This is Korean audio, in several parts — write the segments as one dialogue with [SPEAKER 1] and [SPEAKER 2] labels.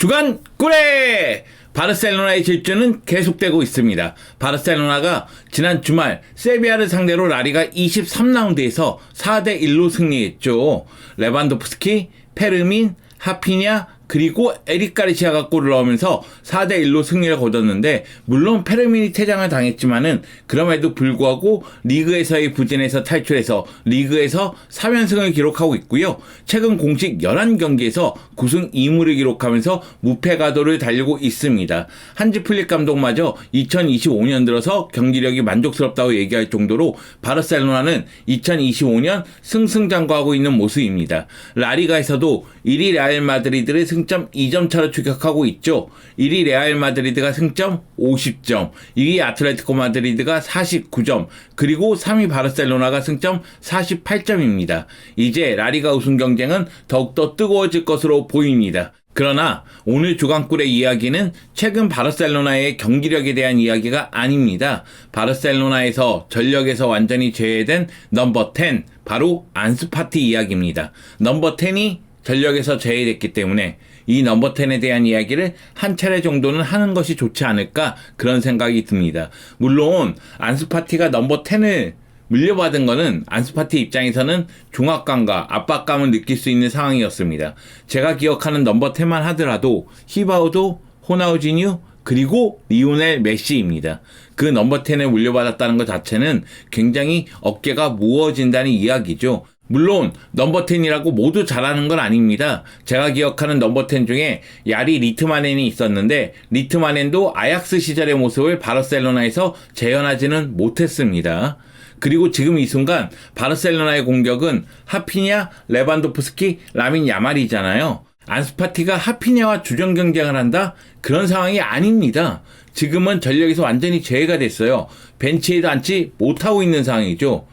[SPEAKER 1] 주간 꿀에 바르셀로나의 질주는 계속되고 있습니다. 바르셀로나가 지난 주말 세비야를 상대로 라리가 23라운드에서 4대1로 승리했죠. 레반도프스키, 페르민, 하피냐 그리고 에릭 가르시아가 골을 넣으면서 4대1로 승리를 거뒀는데, 물론 페르민이 퇴장을 당했지만은 그럼에도 불구하고 리그에서의 부진에서 탈출해서 리그에서 3연승을 기록하고 있고요. 최근 공식 11경기에서 9승 2무를 기록하면서 무패 가도를 달리고 있습니다. 한지 플릭 감독마저 2025년 들어서 경기력이 만족스럽다고 얘기할 정도로 바르셀로나는 2025년 승승장구하고 있는 모습입니다. 라리가에서도 1위 레알 마드리드를 승점 2점 차로 추격하고 있죠. 1위 레알 마드리드가 승점 50점, 2위 아틀레티코 마드리드가 49점, 그리고 3위 바르셀로나가 승점 48점입니다. 이제 라리가 우승 경쟁은 더욱더 뜨거워질 것으로 보입니다. 그러나 오늘 주간꿀의 이야기는 최근 바르셀로나의 경기력에 대한 이야기가 아닙니다. 바르셀로나에서 전력에서 완전히 제외된 넘버 10, 바로 안수파티 이야기입니다. 넘버 10이 전력에서 제외됐기 때문에 이 넘버 10에 대한 이야기를 한 차례 정도는 하는 것이 좋지 않을까, 그런 생각이 듭니다. 물론 안수파티가 넘버 10을 물려받은 거는 안수파티 입장에서는 중압감과 압박감을 느낄 수 있는 상황이었습니다. 제가 기억하는 넘버 10만 하더라도 히바우도, 호나우지뉴, 그리고 리오넬 메시입니다. 그 넘버 10을 물려받았다는 것 자체는 굉장히 어깨가 무거워진다는 이야기죠. 물론 넘버 10이라고 모두 잘하는 건 아닙니다. 제가 기억하는 넘버 10 중에 야리 리트마넨이 있었는데, 리트마넨도 아약스 시절의 모습을 바르셀로나에서 재현하지는 못했습니다. 그리고 지금 이 순간 바르셀로나의 공격은 하피냐, 레반도프스키, 라민 야말이잖아요. 안수파티가 하피냐와 주전 경쟁을 한다? 그런 상황이 아닙니다. 지금은 전력에서 완전히 제외가 됐어요. 벤치에도 앉지 못하고 있는 상황이죠.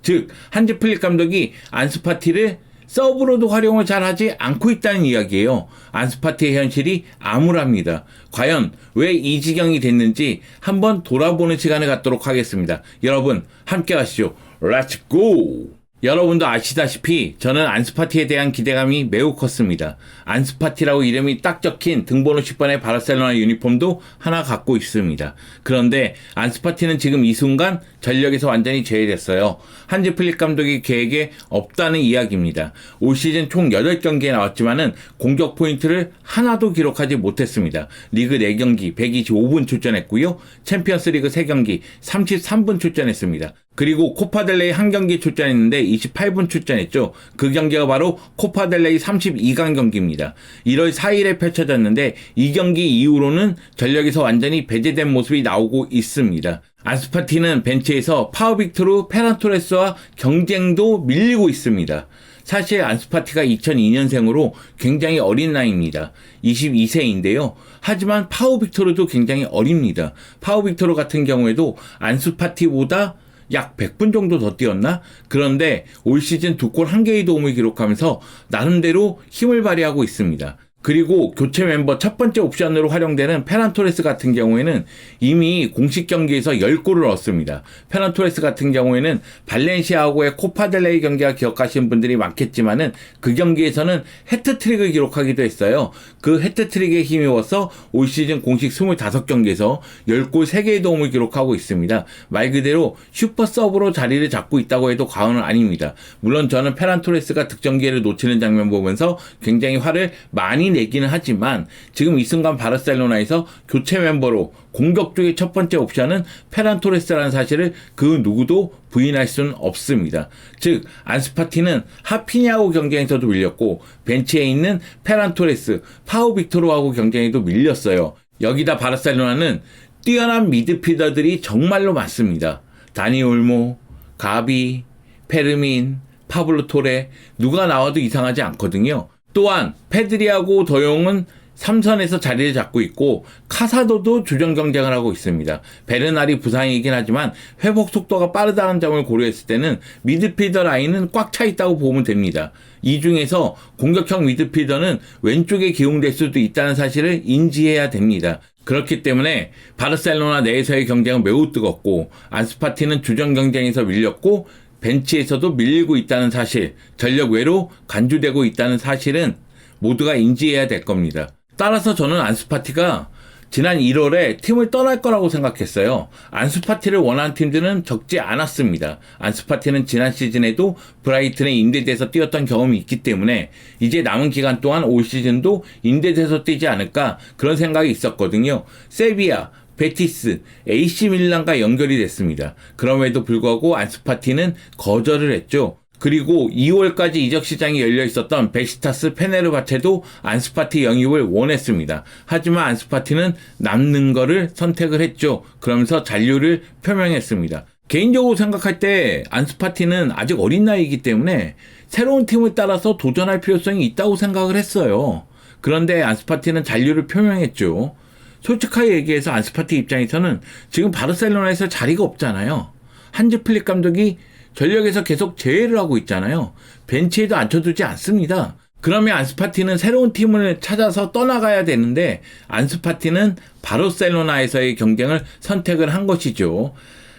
[SPEAKER 1] 즉 한지 플릭 감독이 안수파티를 서브로도 활용을 잘하지 않고 있다는 이야기예요. 안수파티의 현실이 암울합니다. 과연 왜 이 지경이 됐는지 한번 돌아보는 시간을 갖도록 하겠습니다. 여러분 함께 가시죠. 렛츠 고! 여러분도 아시다시피 저는 안수파티에 대한 기대감이 매우 컸습니다. 안수파티라고 이름이 딱 적힌 등번호 10번의 바르셀로나 유니폼도 하나 갖고 있습니다. 그런데 안수파티는 지금 이 순간 전력에서 완전히 제외됐어요. 한지 플릭 감독의 계획에 없다는 이야기입니다. 올 시즌 총 8경기에 나왔지만은 공격 포인트를 하나도 기록하지 못했습니다. 리그 4경기 125분 출전했고요. 챔피언스 리그 3경기 33분 출전했습니다. 그리고 코파델레이 한 경기 출전했는데 28분 출전했죠. 그 경기가 바로 코파델레이 32강 경기입니다. 1월 4일에 펼쳐졌는데 이 경기 이후로는 전력에서 완전히 배제된 모습이 나오고 있습니다. 안수파티는 벤치에서 파우빅토르, 페란토레스와 경쟁도 밀리고 있습니다. 사실 안수파티가 2002년생으로 굉장히 어린 나이입니다. 22세인데요. 하지만 파우빅토르도 굉장히 어립니다. 파우빅토르 같은 경우에도 안수파티보다 약 100분 정도 더 뛰었나? 그런데 올 시즌 2골 1개의 도움을 기록하면서 나름대로 힘을 발휘하고 있습니다. 그리고 교체 멤버 첫 번째 옵션으로 활용되는 페란토레스 같은 경우에는 이미 공식 경기에서 10골을 넣었습니다. 페란토레스 같은 경우에는 발렌시아하고의 코파델레이 경기가 기억하시는 분들이 많겠지만은 그 경기에서는 해트트릭을 기록하기도 했어요. 그 해트트릭에 힘입어서 올 시즌 공식 25경기에서 10골 3개의 도움을 기록하고 있습니다. 말 그대로 슈퍼 서브로 자리를 잡고 있다고 해도 과언은 아닙니다. 물론 저는 페란토레스가 득점 기회를 놓치는 장면 보면서 굉장히 화를 많이 내기는 하지만, 지금 이 순간 바르셀로나에서 교체 멤버로 공격 쪽의 첫 번째 옵션은 페란토레스라는 사실을 그 누구도 부인할 수는 없습니다. 즉 안수파티는 하피냐하고 경쟁에서도 밀렸고, 벤치에 있는 페란토레스, 파우빅토르하고 경쟁에도 밀렸어요. 여기다 바르셀로나는 뛰어난 미드필더들이 정말로 많습니다. 다니 올모, 가비, 페르민, 파블로 토레, 누가 나와도 이상하지 않거든요. 또한 페드리하고 더용은 3선에서 자리를 잡고 있고, 카사도도 주전 경쟁을 하고 있습니다. 베르날이 부상이긴 하지만 회복 속도가 빠르다는 점을 고려했을 때는 미드필더 라인은 꽉 차 있다고 보면 됩니다. 이 중에서 공격형 미드필더는 왼쪽에 기용될 수도 있다는 사실을 인지해야 됩니다. 그렇기 때문에 바르셀로나 내에서의 경쟁은 매우 뜨겁고, 안수파티는 주전 경쟁에서 밀렸고 벤치에서도 밀리고 있다는 사실, 전력 외로 간주되고 있다는 사실은 모두가 인지해야 될 겁니다. 따라서 저는 안수파티가 지난 1월에 팀을 떠날 거라고 생각했어요. 안수파티를 원하는 팀들은 적지 않았습니다. 안수파티는 지난 시즌에도 브라이튼에 임대돼서 뛰었던 경험이 있기 때문에 이제 남은 기간 동안 올 시즌도 임대돼서 뛰지 않을까 그런 생각이 있었거든요. 세비야, 베티스, AC 밀란과 연결이 됐습니다. 그럼에도 불구하고 안수파티는 거절을 했죠. 그리고 2월까지 이적 시장이 열려 있었던 베시타스 페네르바체도 안수파티 영입을 원했습니다. 하지만 안수파티는 남는 거를 선택을 했죠. 그러면서 잔류를 표명했습니다. 개인적으로 생각할 때 안수파티는 아직 어린 나이이기 때문에 새로운 팀을 따라서 도전할 필요성이 있다고 생각을 했어요. 그런데 안수파티는 잔류를 표명했죠. 솔직하게 얘기해서 안수파티 입장에서는 지금 바르셀로나에서 자리가 없잖아요. 한지 플릭 감독이 전력에서 계속 제외를 하고 있잖아요. 벤치에도 앉혀두지 않습니다. 그러면 안수파티는 새로운 팀을 찾아서 떠나가야 되는데 안수파티는 바르셀로나에서의 경쟁을 선택을 한 것이죠.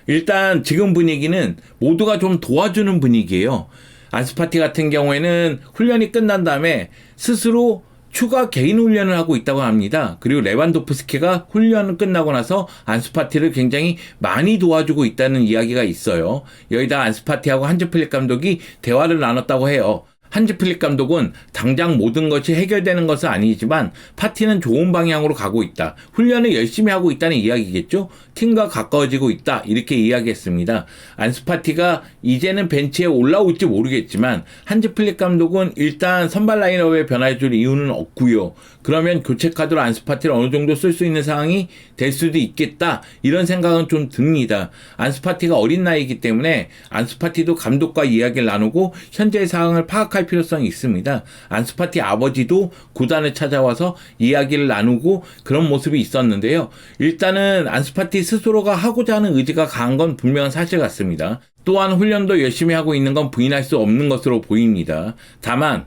[SPEAKER 1] 일단 지금 분위기는 모두가 좀 도와주는 분위기예요. 안수파티 같은 경우에는 훈련이 끝난 다음에 스스로 추가 개인 훈련을 하고 있다고 합니다. 그리고 레반도프스키가 훈련을 끝나고 나서 안수파티를 굉장히 많이 도와주고 있다는 이야기가 있어요. 여기다 안수파티하고 한지 플릭 감독이 대화를 나눴다고 해요. 한지 플릭 감독은 당장 모든 것이 해결되는 것은 아니지만 파티는 좋은 방향으로 가고 있다. 훈련을 열심히 하고 있다는 이야기겠죠. 팀과 가까워지고 있다. 이렇게 이야기했습니다. 안수파티가 이제는 벤치에 올라올지 모르겠지만 한지 플릭 감독은 일단 선발 라인업에 변화해줄 이유는 없고요. 그러면 교체 카드로 안수파티를 어느 정도 쓸 수 있는 상황이 될 수도 있겠다. 이런 생각은 좀 듭니다. 안수파티가 어린 나이이기 때문에 안수파티도 감독과 이야기를 나누고 현재의 상황을 파악할 필요성이 있습니다. 안수파티 아버지도 구단을 찾아와서 이야기를 나누고 그런 모습이 있었는데요. 일단은 안수파티 스스로가 하고자 하는 의지가 강한 건 분명한 사실 같습니다. 또한 훈련도 열심히 하고 있는 건 부인할 수 없는 것으로 보입니다. 다만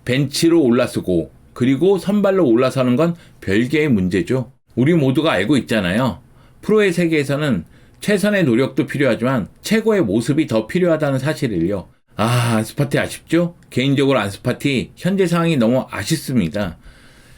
[SPEAKER 1] 벤치로 올라서고 그리고 선발로 올라서는 건 별개의 문제죠. 우리 모두가 알고 있잖아요. 프로의 세계에서는 최선의 노력도 필요하지만 최고의 모습이 더 필요하다는 사실을요. 안수파티 아쉽죠? 개인적으로 안수파티 현재 상황이 너무 아쉽습니다.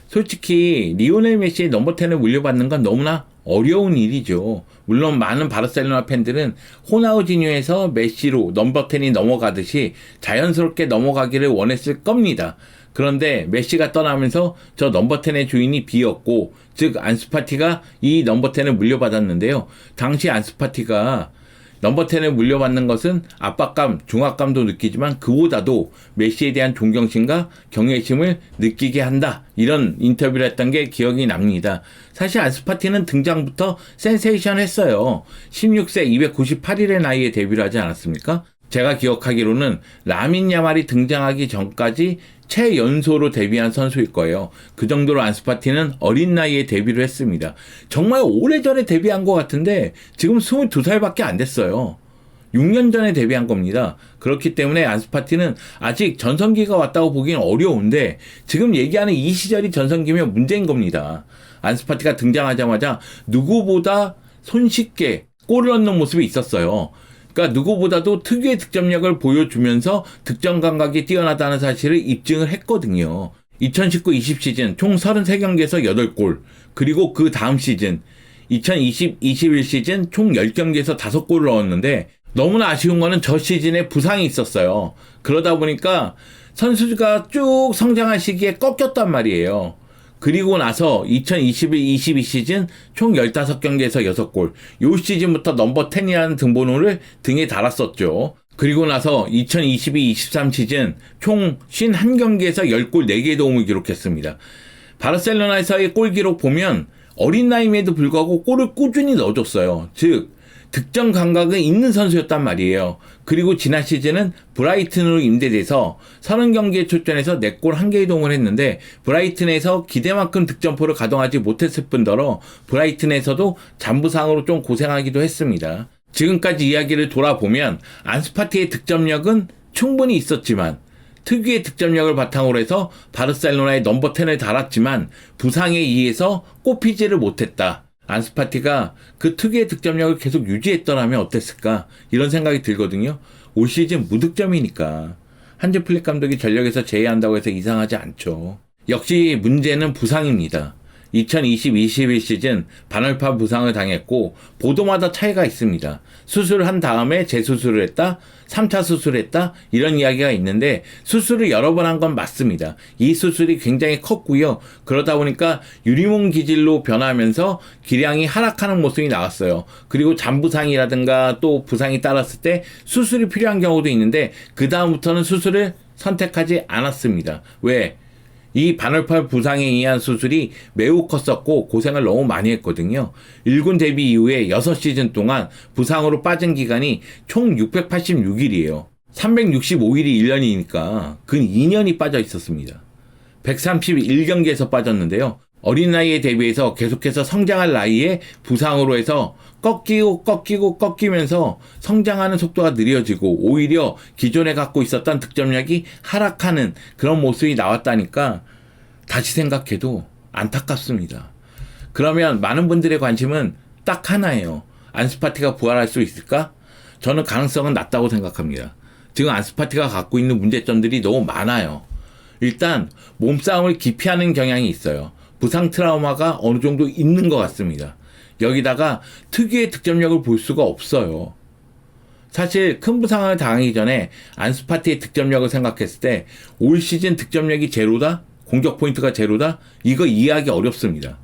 [SPEAKER 1] 솔직히 리오넬 메시의 넘버 10을 물려받는 건 너무나 어려운 일이죠. 물론 많은 바르셀로나 팬들은 호나우지뉴에서 메시로 넘버 10이 넘어가듯이 자연스럽게 넘어가기를 원했을 겁니다. 그런데 메시가 떠나면서 저 넘버 10의 주인이 비었고, 즉 안수파티가 이 넘버 10을 물려받았는데요. 당시 안수파티가 넘버 10을 물려받는 것은 압박감, 중압감도 느끼지만 그보다도 메시에 대한 존경심과 경외심을 느끼게 한다. 이런 인터뷰를 했던 게 기억이 납니다. 사실 안수파티는 등장부터 센세이션 했어요. 16세 298일의 나이에 데뷔를 하지 않았습니까? 제가 기억하기로는 라민 야말이 등장하기 전까지 최연소로 데뷔한 선수일 거예요. 그 정도로 안수파티는 어린 나이에 데뷔를 했습니다. 정말 오래전에 데뷔한 것 같은데 지금 22살밖에 안 됐어요. 6년 전에 데뷔한 겁니다. 그렇기 때문에 안수파티는 아직 전성기가 왔다고 보기는 어려운데 지금 얘기하는 이 시절이 전성기면 문제인 겁니다. 안수파티가 등장하자마자 누구보다 손쉽게 골을 넣는 모습이 있었어요. 그러니까 누구보다도 특유의 득점력을 보여주면서 득점 감각이 뛰어나다는 사실을 입증을 했거든요. 2019-20 시즌 총 33경기에서 8골, 그리고 그 다음 시즌 2020-21 시즌 총 10경기에서 5골을 넣었는데 너무나 아쉬운 거는 저 시즌에 부상이 있었어요. 그러다 보니까 선수가 쭉 성장할 시기에 꺾였단 말이에요. 그리고 나서 2021-22 시즌 총 15경기에서 6골, 요 시즌부터 넘버 10이라는 등번호를 등에 달았었죠. 그리고 나서 2022-23 시즌 총 51경기에서 10골 4개의 도움을 기록했습니다. 바르셀로나에서의 골 기록 보면 어린 나이임에도 불구하고 골을 꾸준히 넣어줬어요. 즉 득점 감각은 있는 선수였단 말이에요. 그리고 지난 시즌은 브라이튼으로 임대돼서 30경기에 출전해서 4골 1개의 도움을 했는데 브라이튼에서 기대만큼 득점포를 가동하지 못했을 뿐더러 브라이튼에서도 잠부상으로 좀 고생하기도 했습니다. 지금까지 이야기를 돌아보면 안수파티의 득점력은 충분히 있었지만 특유의 득점력을 바탕으로 해서 바르셀로나의 넘버 10을 달았지만 부상에 의해서 꼽히지를 못했다. 안수파티가 그 특유의 득점력을 계속 유지했더라면 어땠을까 이런 생각이 들거든요. 올 시즌 무득점이니까 한지 플릭 감독이 전력에서 제외한다고 해서 이상하지 않죠. 역시 문제는 부상입니다. 2020-21 시즌 반월파 부상을 당했고 보도마다 차이가 있습니다. 수술한 다음에 재수술을 했다, 3차 수술했다 이런 이야기가 있는데 수술을 여러 번 한 건 맞습니다. 이 수술이 굉장히 컸고요. 그러다 보니까 유리몸 기질로 변하면서 기량이 하락하는 모습이 나왔어요. 그리고 잔부상이라든가 또 부상이 따랐을 때 수술이 필요한 경우도 있는데 그 다음부터는 수술을 선택하지 않았습니다. 왜? 이 반월파 부상에 의한 수술이 매우 컸었고 고생을 너무 많이 했거든요. 1군 데뷔 이후에 6시즌 동안 부상으로 빠진 기간이 총 686일이에요. 365일이 1년이니까 근 2년이 빠져 있었습니다. 131경기에서 빠졌는데요. 어린 나이에 데뷔해서 계속해서 성장할 나이에 부상으로 해서 꺾이면서 성장하는 속도가 느려지고 오히려 기존에 갖고 있었던 득점력이 하락하는 그런 모습이 나왔다니까 다시 생각해도 안타깝습니다. 그러면 많은 분들의 관심은 딱 하나예요. 안수파티가 부활할 수 있을까? 저는 가능성은 낮다고 생각합니다. 지금 안수파티가 갖고 있는 문제점들이 너무 많아요. 일단 몸싸움을 기피하는 경향이 있어요. 부상 트라우마가 어느 정도 있는 것 같습니다. 여기다가 특유의 득점력을 볼 수가 없어요. 사실 큰 부상을 당하기 전에 안수파티의 득점력을 생각했을 때 올 시즌 득점력이 제로다? 공격 포인트가 제로다? 이거 이해하기 어렵습니다.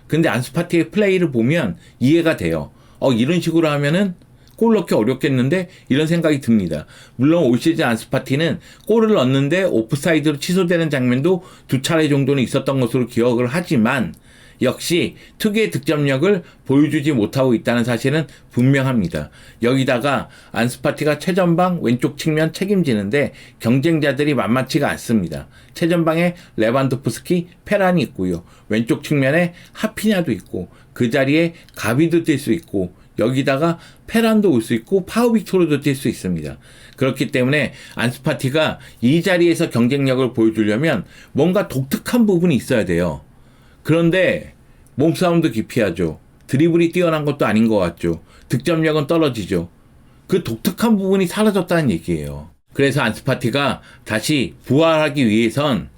[SPEAKER 1] 근데 안수파티의 플레이를 보면 이해가 돼요. 이런 식으로 하면은 골 넣기 어렵겠는데? 이런 생각이 듭니다. 물론 올 시즌 안수파티는 골을 넣는데 오프사이드로 취소되는 장면도 2차례 정도는 있었던 것으로 기억을 하지만 역시 특유의 득점력을 보여주지 못하고 있다는 사실은 분명합니다. 여기다가 안수파티가 최전방 왼쪽 측면 책임지는데 경쟁자들이 만만치가 않습니다. 최전방에 레반도프스키, 페란이 있고요. 왼쪽 측면에 하피냐도 있고 그 자리에 가비도 뛸 수 있고 여기다가 페란도 올 수 있고 파우빅토르도 뛸 수 있습니다. 그렇기 때문에 안수파티가 이 자리에서 경쟁력을 보여주려면 뭔가 독특한 부분이 있어야 돼요. 그런데 몸싸움도 기피하죠. 드리블이 뛰어난 것도 아닌 것 같죠. 득점력은 떨어지죠. 그 독특한 부분이 사라졌다는 얘기예요. 그래서 안수파티가 다시 부활하기 위해선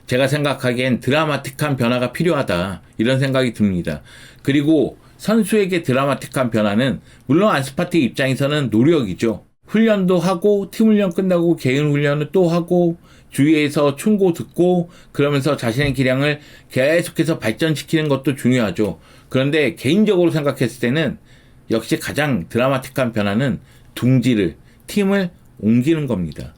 [SPEAKER 1] 제가 생각하기엔 드라마틱한 변화가 필요하다 이런 생각이 듭니다. 그리고 선수에게 드라마틱한 변화는 물론 안수파티 입장에서는 노력이죠. 훈련도 하고 팀 훈련 끝나고 개인 훈련을 또 하고 주위에서 충고 듣고 그러면서 자신의 기량을 계속해서 발전시키는 것도 중요하죠. 그런데 개인적으로 생각했을 때는 역시 가장 드라마틱한 변화는 둥지를 팀을 옮기는 겁니다.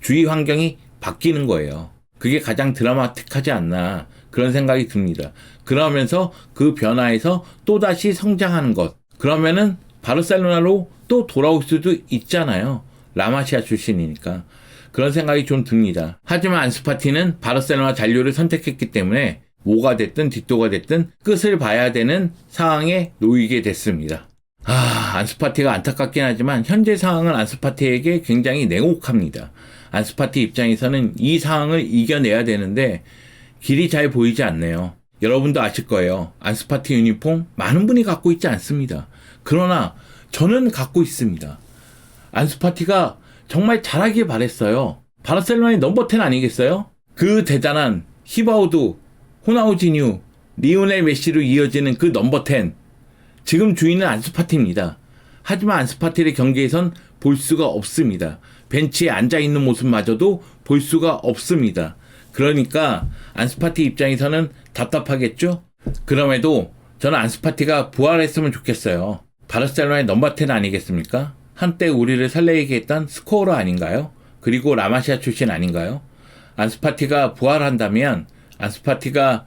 [SPEAKER 1] 주위 환경이 바뀌는 거예요. 그게 가장 드라마틱하지 않나 그런 생각이 듭니다. 그러면서 그 변화에서 또다시 성장하는 것. 그러면은 바르셀로나로 또 돌아올 수도 있잖아요. 라마시아 출신이니까. 그런 생각이 좀 듭니다. 하지만 안수파티는 바르셀로나 잔류를 선택했기 때문에 뭐가 됐든 뒷도가 됐든 끝을 봐야 되는 상황에 놓이게 됐습니다. 안수파티가 안타깝긴 하지만 현재 상황은 안수파티에게 굉장히 냉혹합니다. 안수파티 입장에서는 이 상황을 이겨내야 되는데 길이 잘 보이지 않네요. 여러분도 아실 거예요. 안수파티 유니폼 많은 분이 갖고 있지 않습니다. 그러나 저는 갖고 있습니다. 안수파티가 정말 잘하길 바랬어요. 바르셀로나의 넘버 10 아니겠어요? 그 대단한 히바우두, 호나우지뉴, 리오넬 메시로 이어지는 그 넘버 10. 지금 주인은 안수파티입니다. 하지만 안수파티의 경기에선 볼 수가 없습니다. 벤치에 앉아있는 모습마저도 볼 수가 없습니다. 그러니까 안수파티 입장에서는 답답하겠죠? 그럼에도 저는 안수파티가 부활했으면 좋겠어요. 바르셀로나의 넘버 10 아니겠습니까? 한때 우리를 설레게 했던 스코어러 아닌가요? 그리고 라마시아 출신 아닌가요? 안수파티가 부활한다면 안수파티가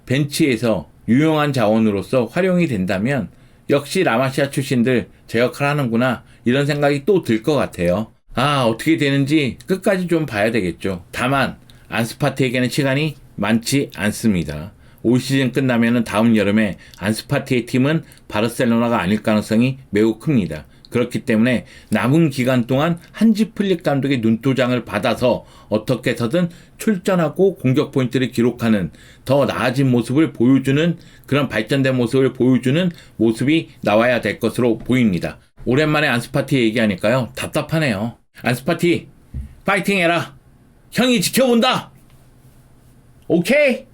[SPEAKER 1] 벤치에서 유용한 자원으로서 활용이 된다면 역시 라마시아 출신들 제 역할 하는구나 이런 생각이 또 들 것 같아요. 어떻게 되는지 끝까지 좀 봐야 되겠죠. 다만 안수파티에게는 시간이 많지 않습니다. 올 시즌 끝나면 다음 여름에 안수파티의 팀은 바르셀로나가 아닐 가능성이 매우 큽니다. 그렇기 때문에 남은 기간 동안 한지 플릭 감독의 눈도장을 받아서 어떻게 해서든 출전하고 공격 포인트를 기록하는 더 나아진 모습을 보여주는 그런 발전된 모습을 보여주는 모습이 나와야 될 것으로 보입니다. 오랜만에 안수파티 얘기하니까요. 답답하네요. 안수파티 파이팅 해라. 형이 지켜본다. 오케이?